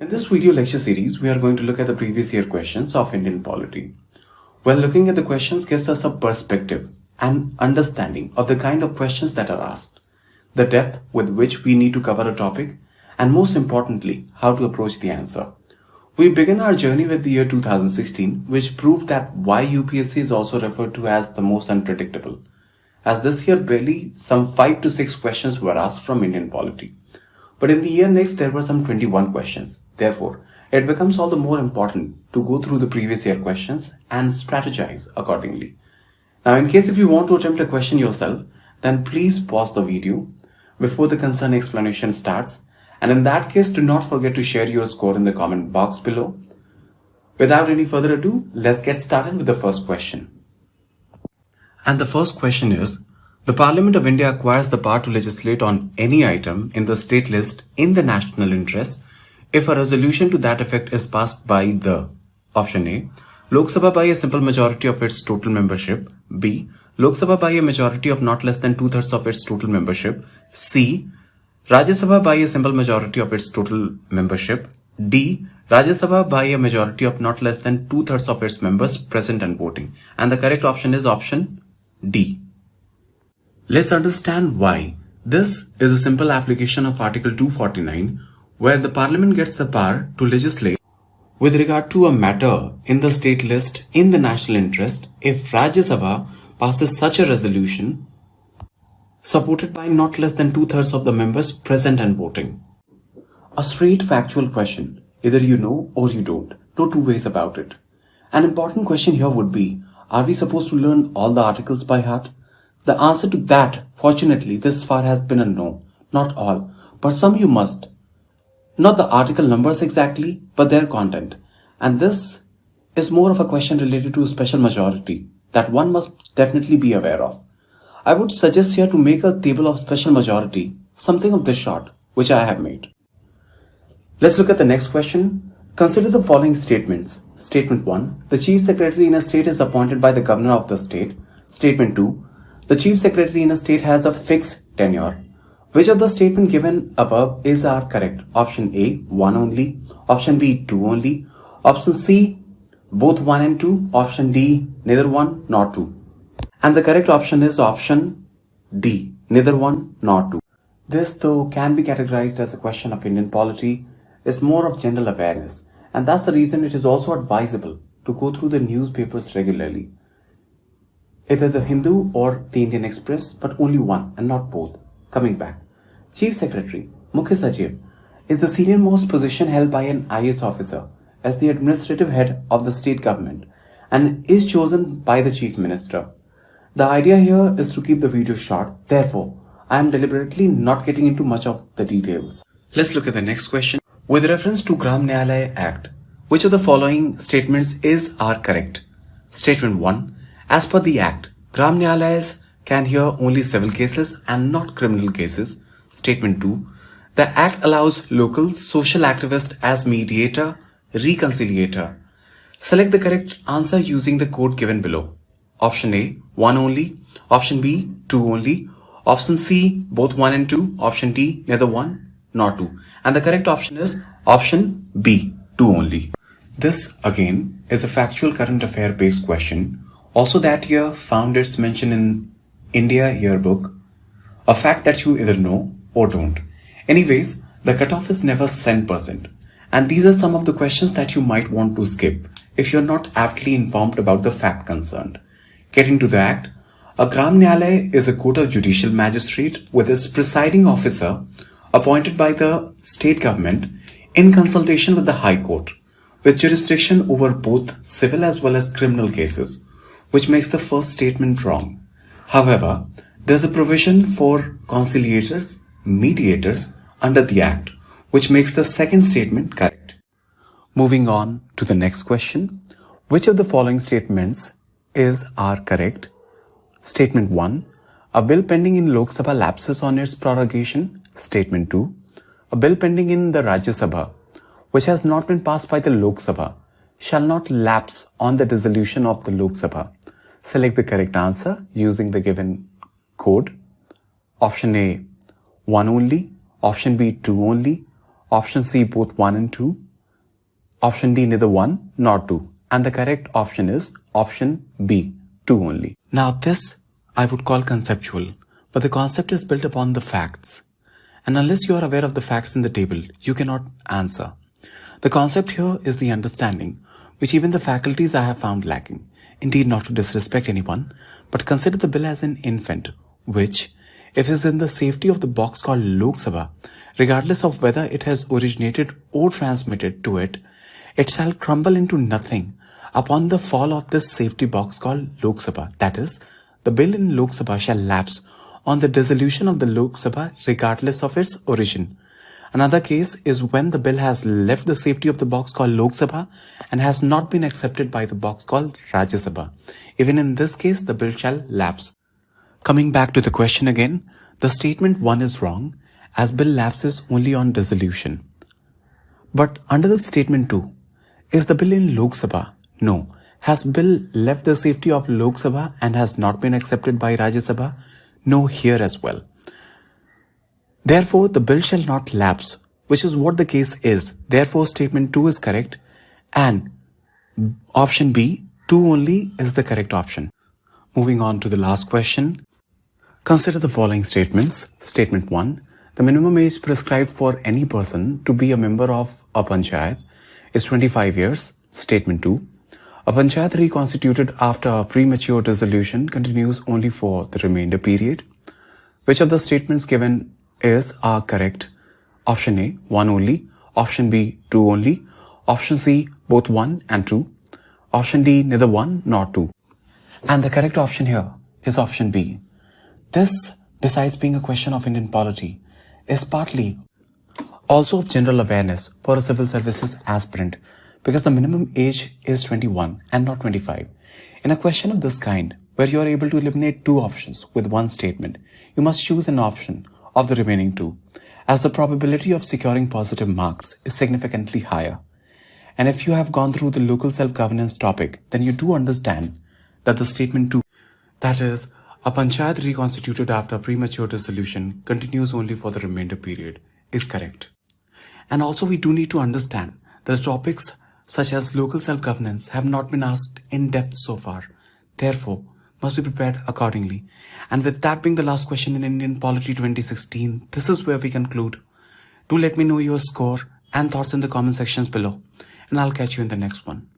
In this video lecture series, we are going to look at the previous year questions of Indian polity. Well, looking at the questions gives us a perspective and understanding of the kind of questions that are asked, the depth with which we need to cover a topic, and most importantly, how to approach the answer. We begin our journey with the year 2016, which proved that why UPSC is also referred to as the most unpredictable, as this year barely some 5 to 6 questions were asked from Indian polity. But in the year next, there were some 21 questions. Therefore, it becomes all the more important to go through the previous year questions and strategize accordingly. Now, in case if you want to attempt a question yourself, then please pause the video before the concerned explanation starts. And in that case, do not forget to share your score in the comment box below. Without any further ado, let's get started with the first question. And the first question is, the Parliament of India acquires the power to legislate on any item in the state list in the national interest if a resolution to that effect is passed by the option A, Lok Sabha by a simple majority of its total membership, B, Lok Sabha by a majority of not less than 2/3 of its total membership, C, Rajya Sabha by a simple majority of its total membership, D, Rajya Sabha by a majority of not less than 2/3 of its members present and voting. And the correct option is option D. Let's understand why. This is a simple application of Article 249, where the Parliament gets the power to legislate with regard to a matter in the state list in the national interest if Rajya Sabha passes such a resolution supported by not less than 2/3 of the members present and voting. A straight factual question. Either you know or you don't. No two ways about it. An important question here would be, are we supposed to learn all the articles by heart? The answer to that, fortunately, this far has been a no. Not all, but some you must. Not the article numbers exactly, but their content. And this is more of a question related to special majority that one must definitely be aware of. I would suggest here to make a table of special majority, something of this sort, which I have made. Let's look at the next question. Consider the following statements. Statement 1. The Chief Secretary in a state is appointed by the Governor of the state. Statement 2. The Chief Secretary in a state has a fixed tenure. Which of the statement given above is correct? Option A, 1 only. Option B, 2 only. Option C, both 1 and 2. Option D, neither 1 nor 2. And the correct option is option D, neither 1 nor 2. This, though, can be categorized as a question of Indian polity, is more of general awareness. And that's the reason it is also advisable to go through the newspapers regularly. Either the Hindu or the Indian Express, but only one and not both. Coming back. Chief Secretary, Mukhya Sachiv, is the senior most position held by an IAS officer as the administrative head of the state government and is chosen by the Chief Minister. The idea here is to keep the video short. Therefore, I am deliberately not getting into much of the details. Let's look at the next question. With reference to Nayalaya Act, which of the following statements are correct? Statement 1. As per the Act, Gram Nayalayas can hear only civil cases and not criminal cases. Statement 2. The Act allows local social activist as mediator, reconciliator. Select the correct answer using the code given below. Option A, 1 only. Option B, 2 only. Option C, both 1 and 2. Option D, neither 1 nor 2. And the correct option is option B, 2 only. This, again, is a factual current affair based question. Also that year found its mention in India yearbook, a fact that you either know or don't. Anyways, the cutoff is never 10%. And these are some of the questions that you might want to skip if you're not aptly informed about the fact concerned. Getting to the Act, a Gram Nyalaya is a court of judicial magistrate with its presiding officer appointed by the state government in consultation with the High Court, with jurisdiction over both civil as well as criminal cases, which makes the first statement wrong. However, there's a provision for conciliators, mediators under the Act, which makes the second statement correct. Moving on to the next question. Which of the following statements are correct? Statement 1. A bill pending in Lok Sabha lapses on its prorogation. Statement 2. A bill pending in the Rajya Sabha, which has not been passed by the Lok Sabha, shall not lapse on the dissolution of the Lok Sabha. Select the correct answer using the given code. Option A, 1 only. Option B, 2 only. Option C, both 1 and 2. Option D, neither 1 nor 2. And the correct option is option B, 2 only. Now this I would call conceptual, but the concept is built upon the facts. And unless you are aware of the facts in the table, you cannot answer. The concept here is the understanding, which even the faculties I have found lacking. Indeed, not to disrespect anyone, but consider the bill as an infant, which, if it is in the safety of the box called Lok Sabha, regardless of whether it has originated or transmitted to it, it shall crumble into nothing upon the fall of this safety box called Lok Sabha. That is, the bill in Lok Sabha shall lapse on the dissolution of the Lok Sabha regardless of its origin. Another case is when the bill has left the safety of the box called Lok Sabha and has not been accepted by the box called Rajya Sabha. Even in this case, the bill shall lapse. Coming back to the question again, the statement 1 is wrong, as bill lapses only on dissolution. But under the statement 2, is the bill in Lok Sabha? No. Has bill left the safety of Lok Sabha and has not been accepted by Rajya Sabha? No, here as well. Therefore, the bill shall not lapse, which is what the case is. Therefore, statement 2 is correct and option B, 2 only, is the correct option. Moving on to the last question. Consider the following statements. Statement 1. The minimum age prescribed for any person to be a member of a panchayat is 25 years. Statement 2. A panchayat reconstituted after a premature dissolution continues only for the remainder period. Which of the statements given are correct? Option A, 1 only. Option B, 2 only. Option C, both 1 and 2. Option D, neither 1 nor 2. And the correct option here is option B. This, besides being a question of Indian polity, is partly also of general awareness for a civil services aspirant, because the minimum age is 21 and not 25. In a question of this kind, where you are able to eliminate 2 options with 1 statement, you must choose an option of the remaining 2, as the probability of securing positive marks is significantly higher. And if you have gone through the local self-governance topic, then you do understand that the statement 2, that is, a panchayat reconstituted after premature dissolution continues only for the remainder period, is correct. And also we do need to understand that the topics such as local self-governance have not been asked in depth so far. Therefore, must be prepared accordingly. And with that being the last question in Indian Polity 2016, this is where we conclude. Do let me know your score and thoughts in the comment sections below, and I'll catch you in the next one.